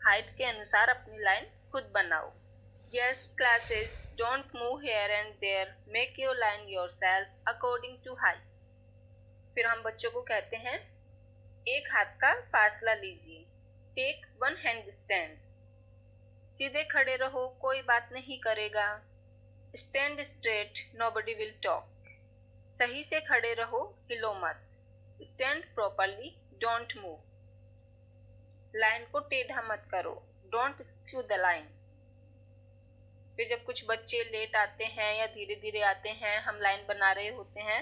Height के अनुसार अपनी लाइन खुद बनाओ। Yes, classes, don't move here and there. Make your line yourself according to height. फिर हम बच्चों को कहते हैं, एक हाथ का फासला लीजिए। Take one hand stand. सीधे खड़े रहो, कोई बात नहीं करेगा। Stand straight, nobody will talk. सही से खड़े रहो, हिलो मत। Stand properly, don't move. Line को टेढ़ा मत करो, डोंट स्क्यू द लाइन। फिर जब कुछ बच्चे लेट आते हैं या धीरे धीरे आते हैं, हम लाइन बना रहे होते हैं,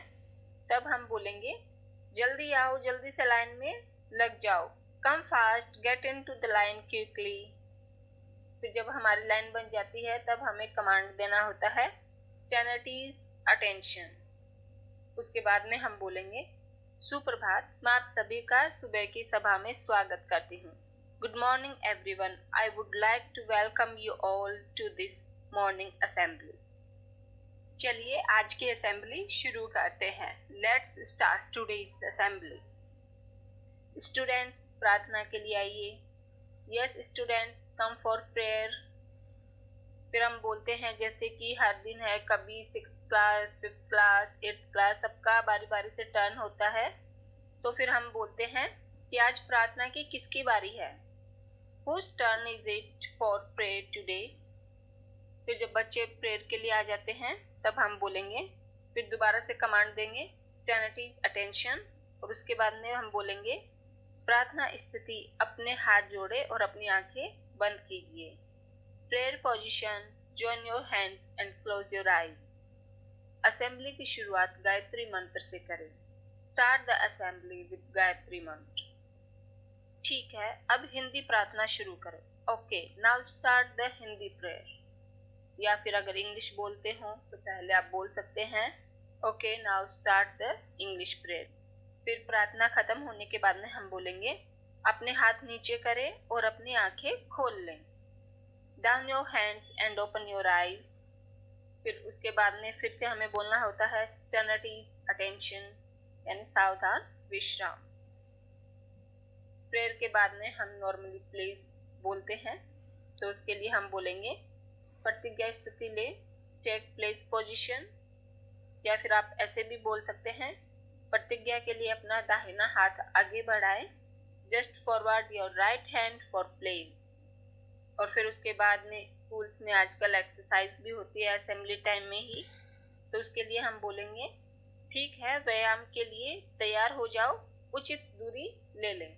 तब हम बोलेंगे, जल्दी आओ, जल्दी से लाइन में लग जाओ। Come fast, get into the line quickly. फिर जब हमारी लाइन बन जाती है, तब हमें कमांड देना होता है, टेनर्टीज अटेंशन। उसके बाद में हम बोलेंगे, सुप्रभात, मैं आप सभी का सुबह की सभा में स्वागत करती हूँ। Good morning everyone, I would like to welcome you all to this morning assembly. चलिए आज की असेंबली शुरू करते हैं। Let's start today's assembly. Student, प्रार्थना के लिए आइए। Yes student, come for prayer. फिर हम बोलते हैं जैसे कि हर दिन है, कभी 6th class, 5th class, 8th class, सबका बारी बारी से टर्न होता है। तो फिर हम बोलते हैं कि आज प्रार्थना की किसकी बारी है। Whose turn is it for prayer today? फिर जब बच्चे प्रेयर के लिए आ जाते हैं, तब हम बोलेंगे, फिर दोबारा से कमांड देंगे, टेनर्टीज अटेंशन। और उसके बाद में हम बोलेंगे, प्रार्थना स्थिति, अपने हाथ जोड़े और अपनी आंखें बंद कीजिए। Prayer position, join your hands and close your eyes. Assembly की शुरुआत गायत्री मंत्र से करें। Start the assembly with Gayatri मंत्र। ठीक है, अब हिंदी प्रार्थना शुरू करें। Okay, now start the Hindi prayer. या फिर अगर इंग्लिश बोलते हो तो पहले आप बोल सकते हैं, okay now start the English prayer. फिर प्रार्थना खत्म होने के बाद में हम बोलेंगे, अपने हाथ नीचे करें और अपनी आंखें खोल लें। Down your hands and open your eyes. फिर उसके बाद में फिर से हमें बोलना होता है, टेनर्टीज अटेंशन यानी सावधान विश्राम। प्रेयर के बाद में हम नॉर्मली प्लीज बोलते हैं, तो उसके लिए हम बोलेंगे, प्रतिज्ञा स्थिति ले, टेक प्लेस पोजीशन। या फिर आप ऐसे भी बोल सकते हैं, प्रतिज्ञा के लिए अपना दाहिना हाथ आगे बढ़ाएं। Just forward your right hand for place. और फिर उसके बाद में स्कूल्स में आजकल एक्सरसाइज भी होती है असेंबली टाइम में ही, तो उसके लिए हम बोलेंगे, ठीक है, व्यायाम के लिए तैयार हो जाओ, उचित दूरी ले लें।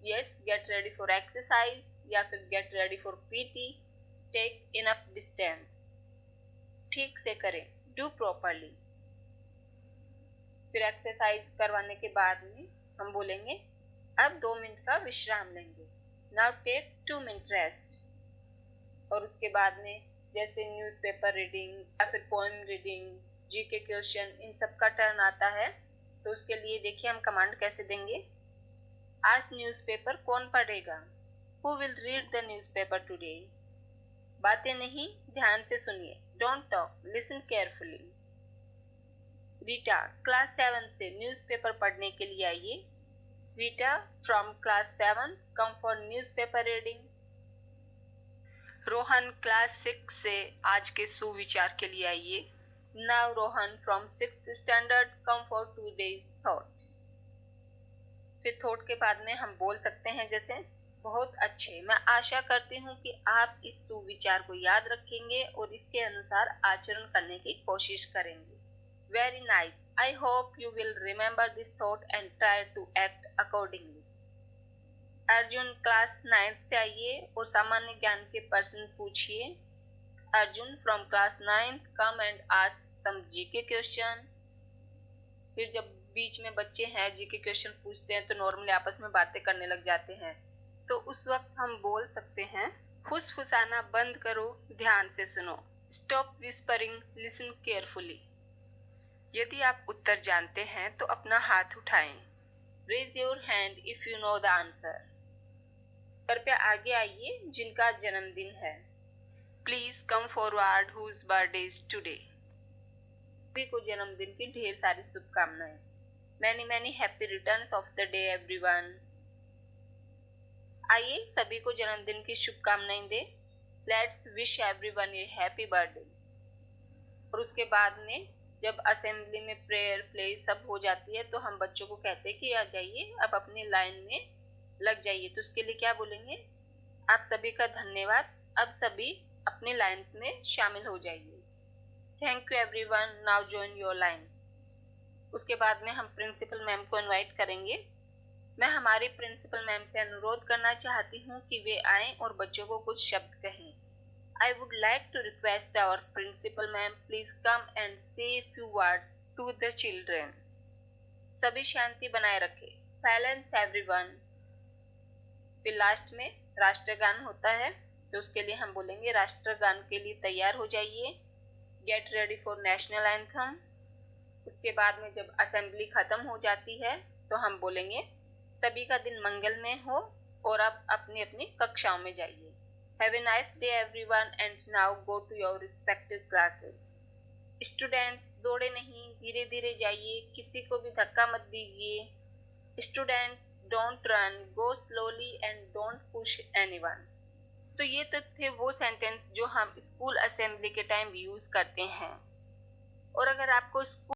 Yes, get ready for exercise या फिर get ready for PT. Take enough distance. ठीक से करें, डू प्रॉपरली। फिर एक्सरसाइज करवाने के बाद में हम बोलेंगे, अब 2 मिनट का विश्राम लेंगे। Now take 2 minute rest. और उसके बाद में जैसे न्यूज़पेपर रीडिंग या फिर पोएम रीडिंग, जीके क्वेश्चन, इन सब का टर्न आता है। तो उसके लिए देखिए हम कमांड कैसे देंगे। आज न्यूज़पेपर कौन पढ़ेगा? Who will read the newspaper today? बातें नहीं, ध्यान से सुनिए। Don't talk, listen carefully. Rita, class 7 से न्यूज़पेपर पढ़ने के लिए आइए। Rita from class 7 come for newspaper reading. Rohan class 6 से आज के सुविचार के लिए आइए। Now Rohan from 6th standard come for today's thought. फिर थॉट के बाद में हम बोल सकते हैं जैसे, बहुत अच्छे, मैं आशा करती हूँ कि आप इस सुविचार को याद रखेंगे और इसके अनुसार आचरण करने की कोशिश करेंगे। Very nice, I hope you will remember this thought and try to act accordingly. Arjun class 9 से आइए और सामान्य ज्ञान के प्रश्न पूछिए। Arjun from class 9 come and ask some GK question. फिर जब बीच में बच्चे हैं जीके क्वेश्चन पूछते हैं तो नॉर्मली आपस में बातें करने लग जाते हैं, तो उस वक्त हम बोल सकते हैं, फुसफुसाना बंद करो, ध्यान से सुनो। Stop whispering, listen carefully. यदि आप उत्तर जानते हैं तो अपना हाथ उठाएं। Raise your hand if you know the answer. कृपया आगे आइए जिनका जन्मदिन है। Please come forward whose birthday is today. सभी को जन्मदिन की ढेर सारी शुभकामनाएं। Many many happy returns of the day everyone. आइए सभी को जन्मदिन की शुभकामनाएं दें। Let's wish everyone a happy birthday. और उसके बाद में जब असेंबली में प्रेयर प्ले सब हो जाती है तो हम बच्चों को कहते हैं कि आ जाइए, अब अपनी लाइन में लग जाइए। तो उसके लिए क्या बोलेंगे? आप सभी का धन्यवाद, अब सभी अपनी लाइन में शामिल हो जाइए। Thank you everyone, now join your line. उसके बाद में हम प्रिंसिपल मैम को इनवाइट करेंगे। मैं हमारी प्रिंसिपल मैम से अनुरोध करना चाहती हूँ कि वे आएं और बच्चों को कुछ शब्द कहें। I would like to request our principal ma'am please come and say a few words to the children. सभी शांति बनाए रखें। Silence everyone. फिर लास्ट में राष्ट्रगान होता है, तो उसके लिए हम बोलेंगे राष्ट्रगान के लिए तैयार हो जाइए। Get ready for national anthem. उसके बाद में जब असेंबली खत्म हो जाती है तो हम बोलेंगे सभी का दिन मंगलमय हो और अब अपनी अपनी कक्षाओं में जाइए। Have a nice day everyone and now go to your respective classes. Students दौड़े नहीं, धीरे धीरे जाइए, किसी को भी धक्का मत दीजिए। Students don't run, go slowly and don't push anyone. तो ये तो थे वो सेंटेंस जो हम स्कूल असेंबली के टाइम यूज करते हैं। और अगर आपको स्कूल